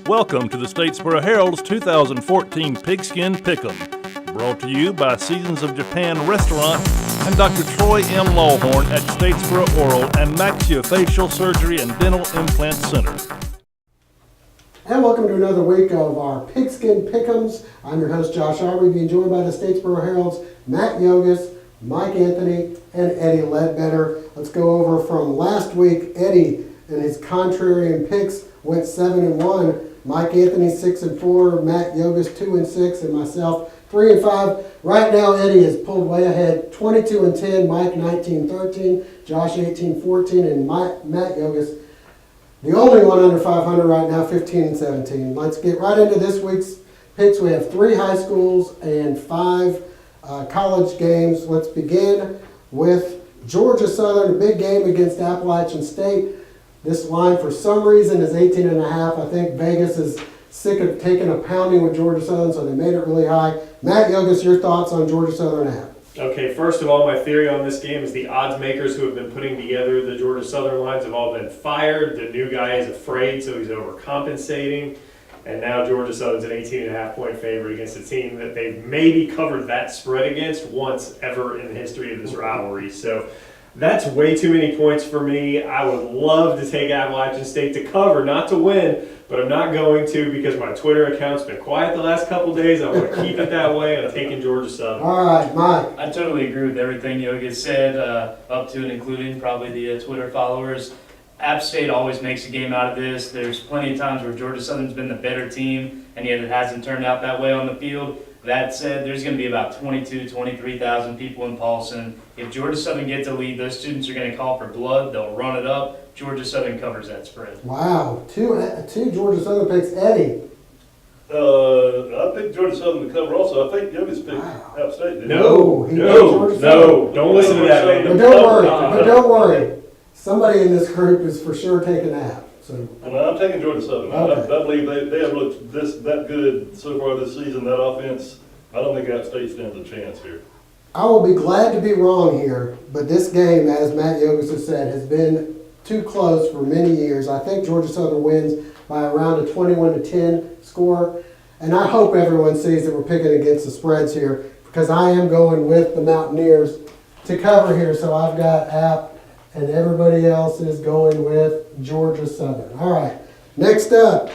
Welcome to the Statesboro Herald's 2014 Pigskin Pick'em, brought to you by Seasons of Japan Restaurant and Dr. Troy M. Lawhorn at Statesboro Oral and Maxillofacial Surgery and Dental Implant Center. And welcome to another week of our Pigskin Pick'ems. I'm your host, Josh Aubrey, being joined by the Statesboro Herald's Matt Yogus, Mike Anthony, and Eddie Ledbetter. Let's go over from last week. Eddie and his contrarian picks went 7-1. Mike Anthony 6-4, Matt Yogus 2-6, and myself 3-5. Right now, Eddie has pulled way ahead, 22-10, Mike 19-13, Josh 18-14, and Matt Yogus, the only one under 500 right now, 15-17. Let's get right into this week's picks. We have 3 high schools and 5 college games. Let's begin with Georgia Southern, a big game against Appalachian State. This line, for some reason, is 18.5. I think Vegas is sick of taking a pounding with Georgia Southern, so they made it really high. Matt Yogus, your thoughts on Georgia Southern app? Okay, first of all, my theory on this game is the odds makers who have been putting together the Georgia Southern lines have all been fired. The new guy is afraid, so he's overcompensating. And now Georgia Southern's an 18.5 point favorite against a team that they've maybe covered that spread against once ever in the history of this rivalry. So that's way too many points for me. I would love to take Appalachian State to cover, not to win, but I'm not going to because my Twitter account's been quiet the last couple days. I want to keep it that way. I'm taking Georgia Southern. All right, Mike. I totally agree with everything Yogi said, up to and including probably the Twitter followers. App State always makes a game out of this. There's plenty of times where Georgia Southern's been the better team, and yet it hasn't turned out that way on the field. That said, there's going to be about 23,000 people in Paulson. If Georgia Southern gets a lead, those students are going to call for blood. They'll run it up. Georgia Southern covers that spread. Wow, two Georgia Southern picks. Eddie. I picked Georgia Southern to cover also. I think Yogi's picked App State. No, don't listen to that, man. But don't worry. Somebody in this group is for sure taking App. So. I'm taking Georgia Southern. Okay. I believe they have looked that good so far this season. That offense, I don't think App State stands a chance here. I will be glad to be wrong here, but this game, as Matt Yogus has said, has been too close for many years. I think Georgia Southern wins by around a 21-10 score, and I hope everyone sees that we're picking against the spreads here because I am going with the Mountaineers to cover here, so I've got App. And everybody else is going with Georgia Southern. All right, next up,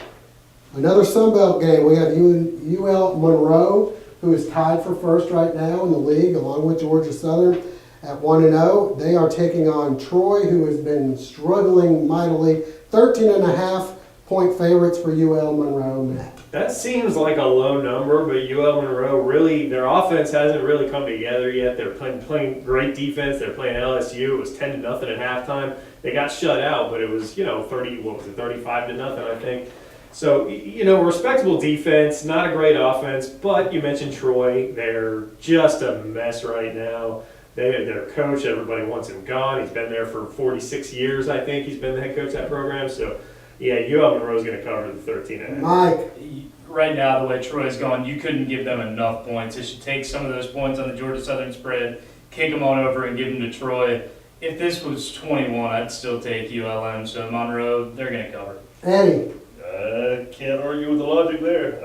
another Sun Belt game. We have UL Monroe, who is tied for first right now in the league, along with Georgia Southern at 1-0. They are taking on Troy, who has been struggling mightily. 13.5 point favorites for UL Monroe, Matt. That seems like a low number, but UL Monroe really, their offense hasn't really come together yet. They're playing great defense. They're playing LSU. It was 10-0 at halftime. They got shut out, but it was 35-0, I think. So respectable defense, not a great offense. But you mentioned Troy. They're just a mess right now. Their coach, everybody wants him gone. He's been there for 46 years, I think. He's been the head coach of that program. So. Yeah, UL Monroe's going to cover the 13.5. Mike. Right now, the way Troy's going, you couldn't give them enough points. They should take some of those points on the Georgia Southern spread, kick them on over, and give them to Troy. If this was 21, I'd still take ULM. So Monroe, they're going to cover. Eddie. I can't argue with the logic there.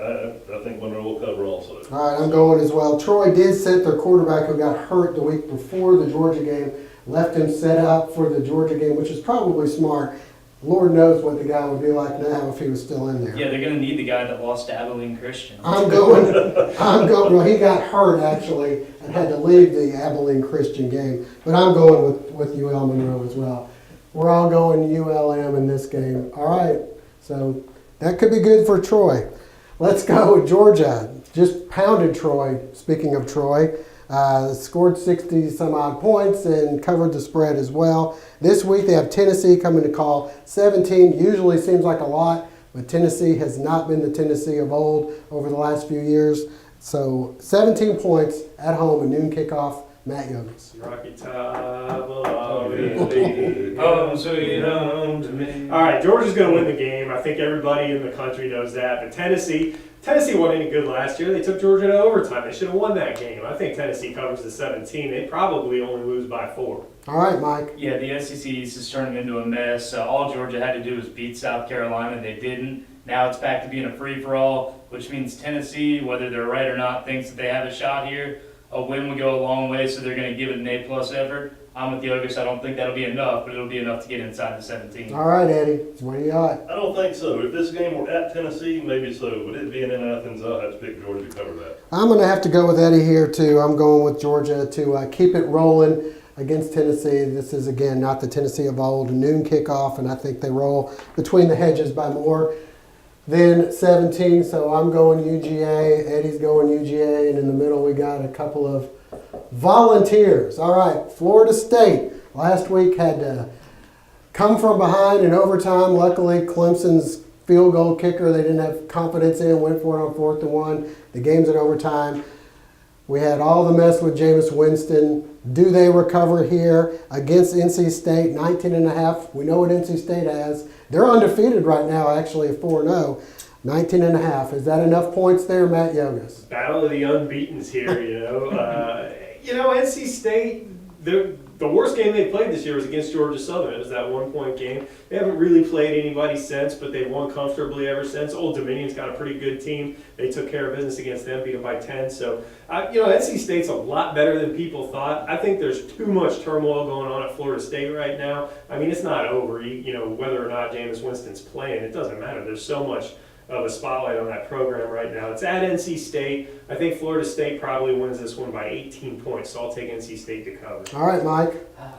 I think Monroe will cover also. All right, I'm going as well. Troy did sit their quarterback who got hurt the week before the Georgia game, left him set up for the Georgia game, which is probably smart. Lord knows what the guy would be like now if he was still in there. Yeah, they're going to need the guy that lost to Abilene Christian. I'm going. Well, he got hurt actually and had to leave the Abilene Christian game. But I'm going with UL Monroe as well. We're all going ULM in this game. All right, so that could be good for Troy. Let's go with Georgia. Just pounded Troy. Speaking of Troy. Scored 60-some-odd points and covered the spread as well. This week they have Tennessee coming to call 17. Usually seems like a lot, but Tennessee has not been the Tennessee of old over the last few years. So 17 points at home, a noon kickoff Matt Youngis. Rocky Top will always be home sweet home to me. All right, Georgia's going to win the game. I think everybody in the country knows that. But Tennessee wasn't any good last year. They took Georgia to overtime. They should have won that game. I think Tennessee covers the 17. They probably only lose by 4. All right, Mike. Yeah, the SEC East is turning into a mess. All Georgia had to do was beat South Carolina. They didn't. Now it's back to being a free-for-all, which means Tennessee, whether they're right or not, thinks that they have a shot here. A win would go a long way, so they're going to give it an A-plus effort. I'm with Yogish. I don't think that'll be enough, but it'll be enough to get inside the 17. All right, Eddie. What do you got? I don't think so. If this game were at Tennessee, maybe so. But it being in Athens, I'll have to pick Georgia to cover that. I'm going to have to go with Eddie here, too. I'm going with Georgia to keep it rolling against Tennessee. This is, again, not the Tennessee of old. A noon kickoff, and I think they roll between the hedges by more than 17. So I'm going UGA. Eddie's going UGA. And in the middle, we got a couple of volunteers. All right, Florida State last week had to come from behind in overtime. Luckily, Clemson's field goal kicker they didn't have confidence in, went for it on 4th and 1. The game's in overtime. We had all the mess with Jameis Winston. Do they recover here against NC State? 19.5. We know what NC State has. They're undefeated right now, actually, at 4-0. 19.5. Is that enough points there, Matt Yogas? Battle of the unbeatens here, NC State, the worst game they played this year was against Georgia Southern. It was that 1-point game. They haven't really played anybody since, but they've won comfortably ever since. Old Dominion's got a pretty good team. They took care of business against them, beat them by 10. So, NC State's a lot better than people thought. I think there's too much turmoil going on at Florida State right now. I mean, it's not over. Whether or not Jameis Winston's playing, it doesn't matter. There's so much of a spotlight on that program right now. It's at NC State. I think Florida State probably wins this one by 18 points, so I'll take NC State to cover. All right, Mike.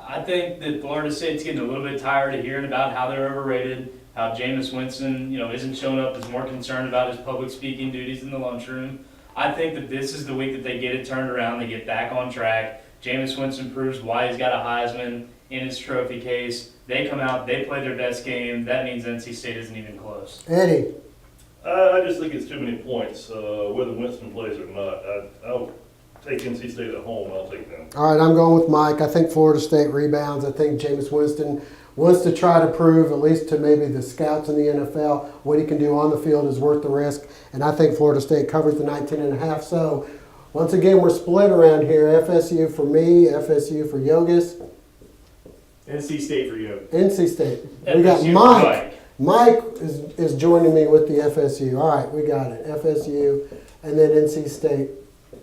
I think that Florida State's getting a little bit tired of hearing about how they're overrated, how Jameis Winston, isn't showing up, is more concerned about his public speaking duties in the lunchroom. I think that this is the week that they get it turned around, they get back on track. Jameis Winston proves why he's got a Heisman in his trophy case. They come out, they play their best game. That means NC State isn't even close. Eddie. I just think it's too many points, whether Winston plays or not. I'll take NC State at home. I'll take them. All right, I'm going with Mike. I think Florida State rebounds. I think Jameis Winston wants to try to prove, at least to maybe the scouts in the NFL, what he can do on the field is worth the risk. And I think Florida State covers the 19.5. So, once again, we're split around here. FSU for me, FSU for Yogas. NC State for you. NC State. We got FSU, Mike. right. Mike is joining me with the FSU. All right, we got it. FSU and then NC State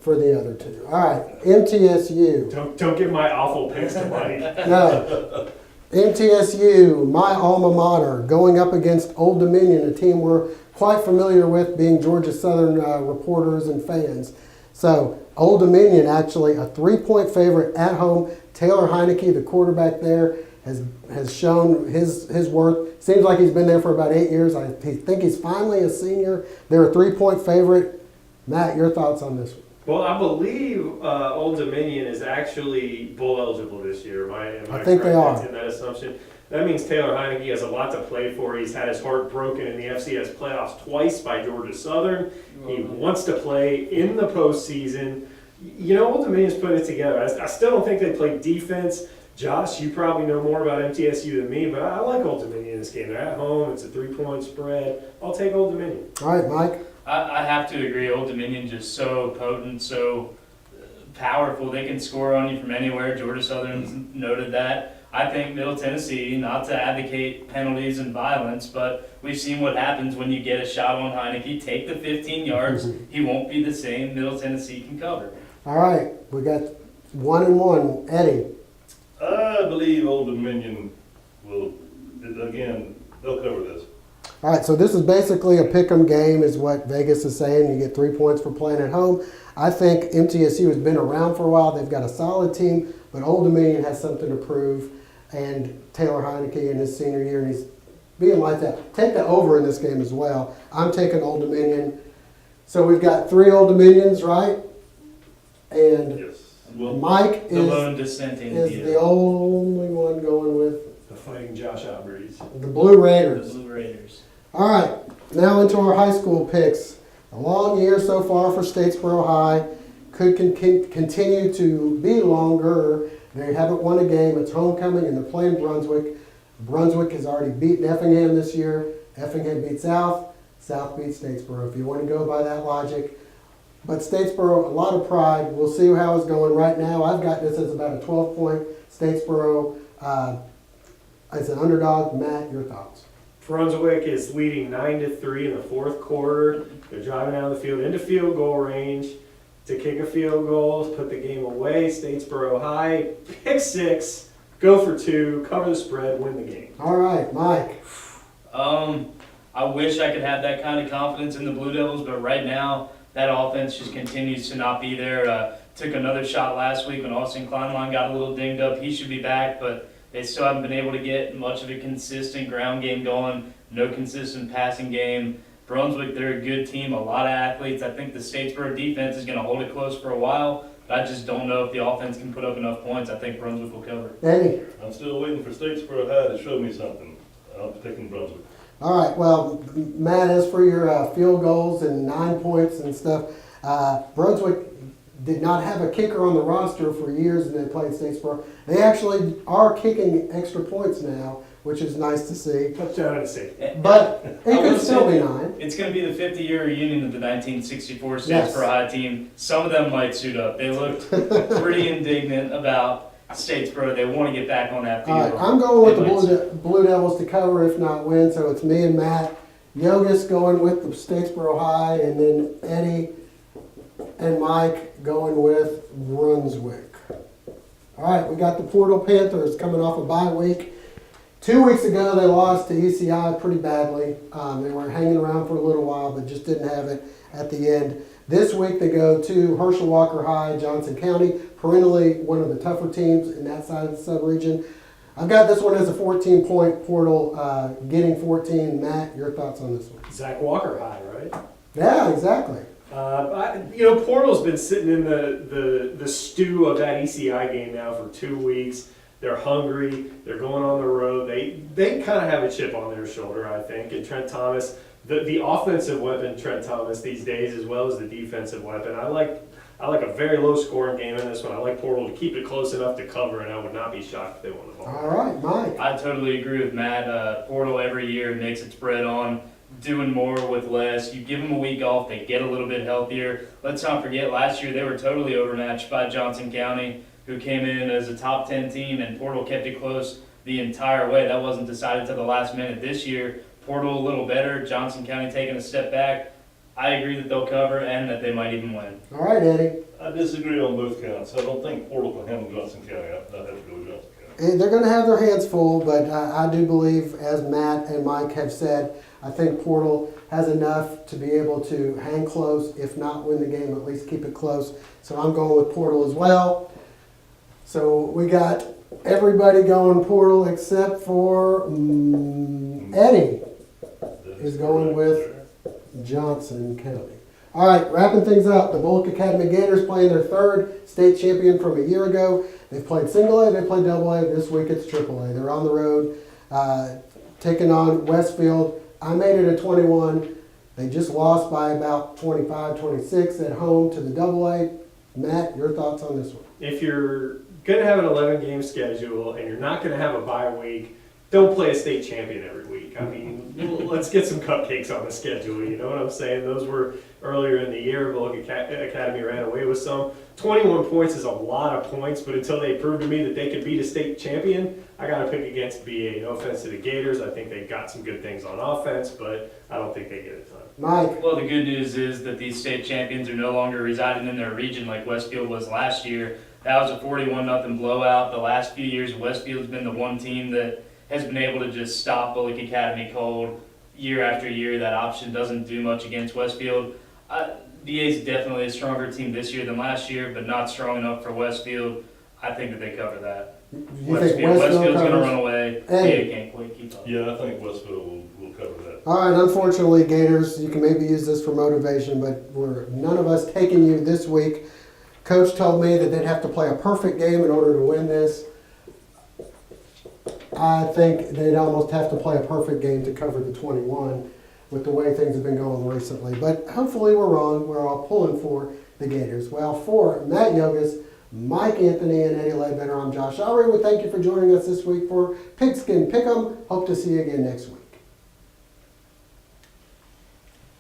for the other two. All right, MTSU. Don't give my awful picks to Mike. No. MTSU, my alma mater, going up against Old Dominion, a team we're quite familiar with being Georgia Southern reporters and fans. So, Old Dominion actually a 3-point favorite at home. Taylor Heineke, the quarterback there, has shown his worth. Seems like he's been there for about 8 years. I think he's finally a senior. They're a 3-point favorite. Matt, your thoughts on this one? Well, I believe Old Dominion is actually bowl eligible this year. Am I think they correct are. in that assumption? That means Taylor Heineke has a lot to play for. He's had his heart broken in the FCS playoffs twice by Georgia Southern. He wants to play in the postseason. Old Dominion's putting it together. I still don't think they play defense. Josh, you probably know more about MTSU than me, but I like Old Dominion in this game. They're at home. It's a 3-point spread. I'll take Old Dominion. All right, Mike. I have to agree. Old Dominion just so potent, so powerful. They can score on you from anywhere. Georgia Southern's noted that. I think Middle Tennessee, not to advocate penalties and violence, but we've seen what happens when you get a shot on Heineke. Take the 15 yards. He won't be the same. Middle Tennessee can cover. All right, we got 1-1. Eddie. I believe Old Dominion will, again, they'll cover this. All right, so this is basically a pick 'em game is what Vegas is saying. You get 3 points for playing at home. I think MTSU has been around for a while. They've got a solid team, but Old Dominion has something to prove. And Taylor Heineke in his senior year, and he's being like that. Take the over in this game as well. I'm taking Old Dominion. So we've got 3 Old Dominions, right? And Yes. Well, Mike The lone dissenting is view. the only one going with The Fighting Josh Alberts. the Blue The Raiders. Blue Raiders. All right, now into our high school picks. A long year so far for Statesboro High. could continue to be longer. They haven't won a game. It's homecoming, and they're playing Brunswick. Brunswick has already beaten Effingham this year. Effingham beat South. South beat Statesboro, if you want to go by that logic. But Statesboro, a lot of pride. We'll see how it's going right now. I've got this as about a 12-point Statesboro as an underdog. Matt, your thoughts? Brunswick is leading 9-3 in the fourth quarter. They're driving down the field into field goal range to kick a field goal, put the game away. Statesboro high, pick six, go for two, cover the spread, win the game. All right, Mike. I wish I could have that kind of confidence in the Blue Devils, but right now that offense just continues to not be there. Took another shot last week when Austin Kleinlein got a little dinged up. He should be back, but they still haven't been able to get much of a consistent ground game going, no consistent passing game. Brunswick, they're a good team, a lot of athletes. I think the Statesboro defense is going to hold it close for a while, but I just don't know if the offense can put up enough points. I think Brunswick will cover. Eddie. I'm still waiting for Statesboro High to show me something. I'm picking Brunswick. All right, well, Matt, as for your field goals and 9 points and stuff, Brunswick did not have a kicker on the roster for years, and they played Statesboro. They actually are kicking extra points now, which is nice to see. Touchdown and safety. But it could still be 9. It's going to be the 50-year reunion of the 1964 Statesboro Yes. High team. Some of them might suit up. They looked pretty indignant about Statesboro. They want to get back on that field. All right, I'm going with They the Blue Devils to cover, if not win. So it's me and Matt. Yogas going with the Statesboro High, and then Eddie and Mike going with Brunswick. All right, we got the Portal Panthers coming off a bye week. 2 weeks ago, they lost to ECI pretty badly. They were hanging around for a little while, but just didn't have it at the end. This week, they go to Herschel Walker High, Johnson County, perennially one of the tougher teams in that side of the sub-region. I've got this one as a 14-point Portal, getting 14. Matt, your thoughts on this one? Zach Walker high, right? Yeah, exactly. Portal's been sitting in the stew of that ECI game now for 2 weeks. They're hungry. They're going on the road. They kind of have a chip on their shoulder, I think. And Trent Thomas, the offensive weapon, Trent Thomas these days, as well as the defensive weapon. I like a very low scoring game in this one. I like Portal to keep it close enough to cover, and I would not be shocked if they won the ball. All right, Mike. I totally agree with Matt. Portal every year makes its spread on doing more with less. You give them a week off, they get a little bit healthier. Let's not forget, last year they were totally overmatched by Johnson County, who came in as a top 10 team, and Portal kept it close the entire way. That wasn't decided to the last minute. This year, Portal a little better, Johnson County taking a step back. I agree that they'll cover and that they might even win. All right, Eddie. I disagree on both counts. I don't think Portal can handle Johnson County. I have to go with Johnson County. They're going to have their hands full, but I do believe, as Matt and Mike have said, I think Portal has enough to be able to hang close, if not win the game, at least keep it close. So I'm going with Portal as well. So we got everybody going Portal except for Eddie is going with Johnson County. All right, wrapping things up, the Bullock Academy Gators playing their third state champion from a year ago. They've played single A, they played double A. This week it's triple A. They're on the road taking on Westfield. I made it a 21. They just lost by about 25-26 at home to the double A. Matt, your thoughts on this one? If you're going to have an 11-game schedule and you're not going to have a bye week, don't play a state champion every week. I mean, let's get some cupcakes on the schedule. You know what I'm saying? Those were earlier in the year. Bullock Academy ran away with some. 21 points is a lot of points, but until they prove to me that they could beat a state champion, I got to pick against BA. No offense to the Gators. I think they've got some good things on offense, but I don't think they get a ton. Mike. Well, the good news is that these state champions are no longer residing in their region like Westfield was last year. That was a 41-0 blowout. The last few years, Westfield's been the one team that has been able to just stop Bullock Academy cold year after year. That option doesn't do much against Westfield. BA is definitely a stronger team this year than last year, but not strong enough for Westfield. I think that they cover that. You think Westfield's Westfield's going to covers? run away. Hey. BA can't quite keep up. Yeah, I think Westfield will cover that. All right, unfortunately, Gators, you can maybe use this for motivation, but we're none of us taking you this week. Coach told me that they'd have to play a perfect game in order to win this. I think they'd almost have to play a perfect game to cover the 21 with the way things have been going recently. But hopefully we're wrong. We're all pulling for the Gators. Well, for Matt Yogas, Mike Anthony, and Eddie Ledbetter, I'm Josh Lowry. We thank you for joining us this week for Pigskin Pick'em. Hope to see you again next week.